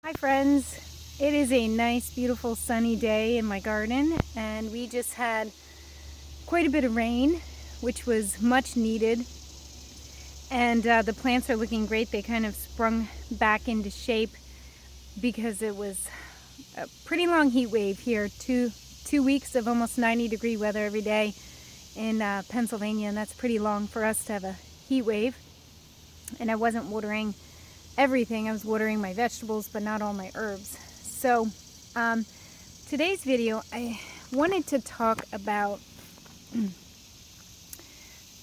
Hi friends, it is a nice beautiful sunny day in my garden and we just had quite a bit of rain, which was much needed, and the plants are looking great. They kind of sprung back into shape because it was a pretty long heat wave here, two weeks of almost 90-degree weather every day in Pennsylvania, and that's pretty long for us to have a heat wave. And I wasn't watering everything. I was watering my vegetables, but not all my herbs. So today's video, I wanted to talk about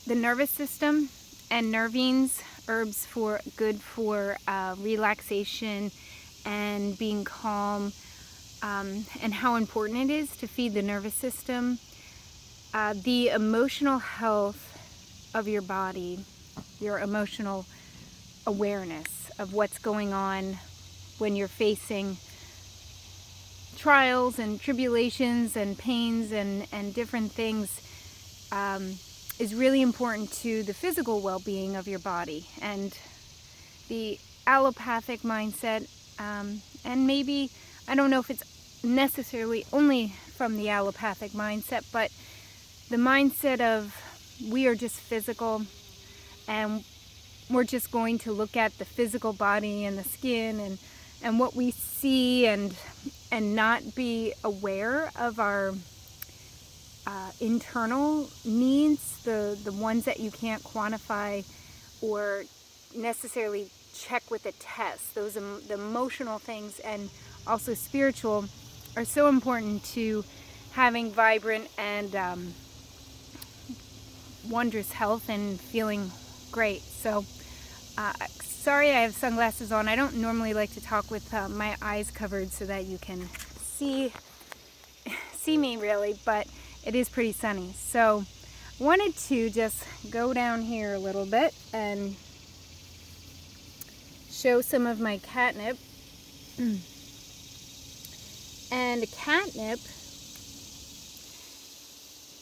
the nervous system and nervines, herbs for good for relaxation and being calm, and how important it is to feed the nervous system, the emotional health of your body, your emotional awareness of what's going on when you're facing trials and tribulations and pains and different things, is really important to the physical well-being of your body. And the allopathic mindset, and maybe, I don't know if it's necessarily only from the allopathic mindset, but the mindset of we are just physical and we're just going to look at the physical body and the skin and what we see and not be aware of our internal needs, the ones that you can't quantify or necessarily check with a test. Those the emotional things and also spiritual are so important to having vibrant and wondrous health and feeling great. So sorry I have sunglasses on. I don't normally like to talk with my eyes covered so that you can see me really, but it is pretty sunny. So I wanted to just go down here a little bit and show some of my catnip. And catnip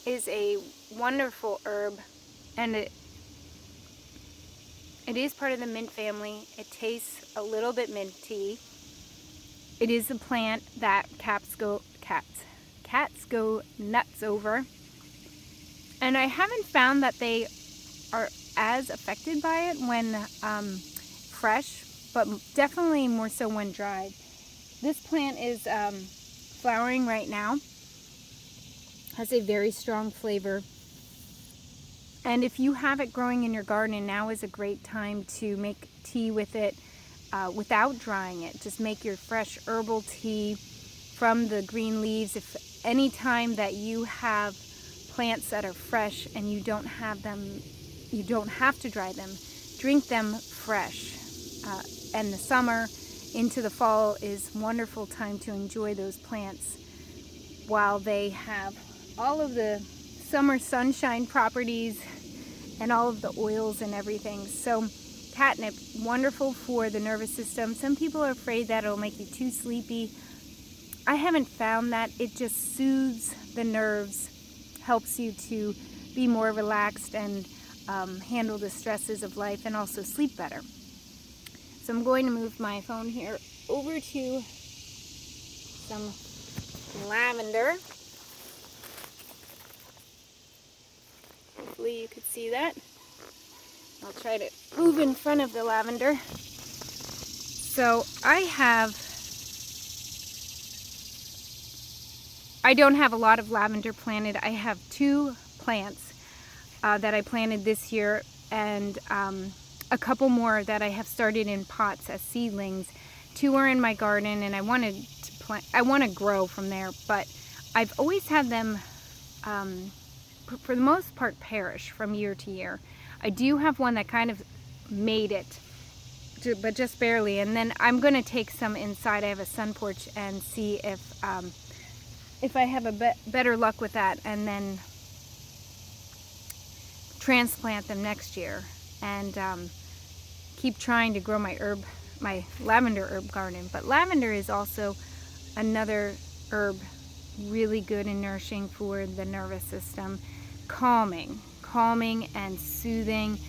is a wonderful herb, and it is part of the mint family. It tastes a little bit minty. It is a plant that cats go nuts over. And I haven't found that they are as affected by it when fresh, but definitely more so when dried. This plant is flowering right now. Has a very strong flavor. And if you have it growing in your garden, now is a great time to make tea with it without drying it. Just make your fresh herbal tea from the green leaves. If any time that you have plants that are fresh and you don't have to dry them, drink them fresh. And the summer into the fall is a wonderful time to enjoy those plants while they have all of the summer sunshine properties and all of the oils and everything. So catnip, wonderful for the nervous system. Some people are afraid that it'll make you too sleepy. I haven't found that. It just soothes the nerves, helps you to be more relaxed and handle the stresses of life and also sleep better. So I'm going to move my phone here over to some lavender. Hopefully you could see that. I'll try to move in front of the lavender. So I don't have a lot of lavender planted. I have 2 plants that I planted this year, and a couple more that I have started in pots as seedlings. 2 are in my garden, and I want to grow from there, but I've always had them for the most part perish from year to year. I do have one that kind of made it, but just barely, and then I'm going to take some inside. I have a sun porch and see if I have a better luck with that, and then transplant them next year and keep trying to grow my lavender herb garden. But lavender is also another herb really good and nourishing for the nervous system. Calming and soothing.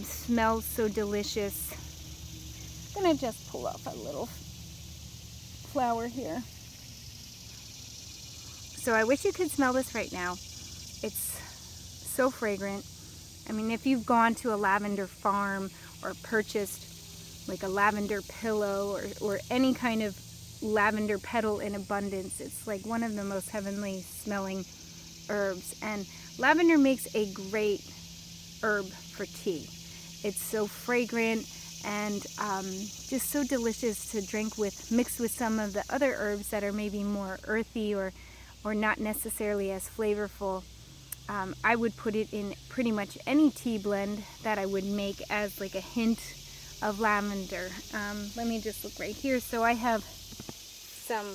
Smells so delicious. I'm gonna just pull off a little flower here. So I wish you could smell this right now. It's so fragrant. I mean, if you've gone to a lavender farm or purchased like a lavender pillow or any kind of lavender petal in abundance, it's like one of the most heavenly smelling herbs. And lavender makes a great herb for tea. It's so fragrant and just so delicious to drink with, mixed with some of the other herbs that are maybe more earthy or not necessarily as flavorful. I would put it in pretty much any tea blend that I would make as like a hint of lavender. Let me just look right here. So I have some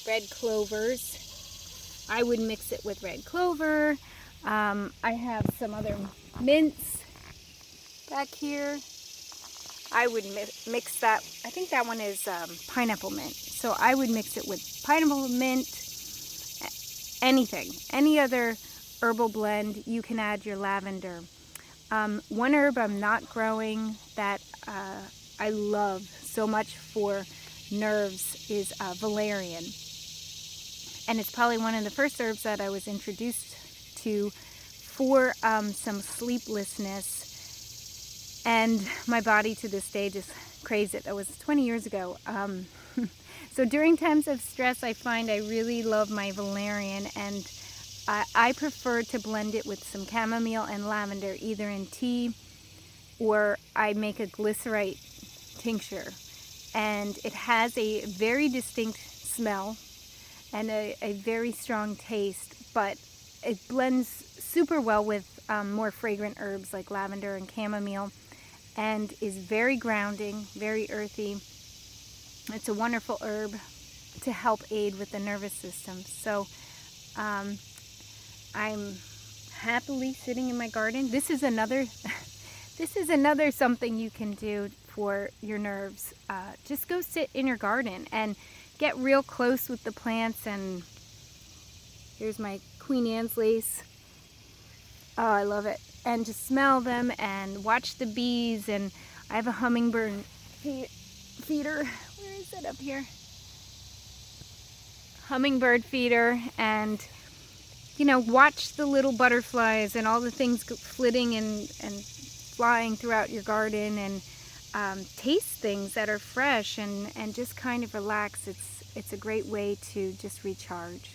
red clovers. I would mix it with red clover. I have some other mints back here. I would mix that. I think that one is pineapple mint. So I would mix it with pineapple mint, anything, any other herbal blend. You can add your lavender. One herb I'm not growing that I love so much for nerves is valerian. And it's probably one of the first herbs that I was introduced to for some sleeplessness. And my body to this day just craves it. That was 20 years ago. So during times of stress, I find I really love my valerian, and I prefer to blend it with some chamomile and lavender, either in tea or I make a glycerite tincture. And it has a very distinct smell and a very strong taste, but it blends super well with more fragrant herbs like lavender and chamomile, and is very grounding, very earthy. It's a wonderful herb to help aid with the nervous system. So I'm happily sitting in my garden. This is another something you can do for your nerves. Just go sit in your garden and get real close with the plants. And here's my Queen Anne's lace. Oh, I love it. And just smell them and watch the bees. And I have a hummingbird feeder. Where is it? Up here? Hummingbird feeder. And you know, watch the little butterflies and all the things flitting and flying throughout your garden, and taste things that are fresh and just kind of relax. It's a great way to just recharge.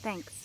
Thanks.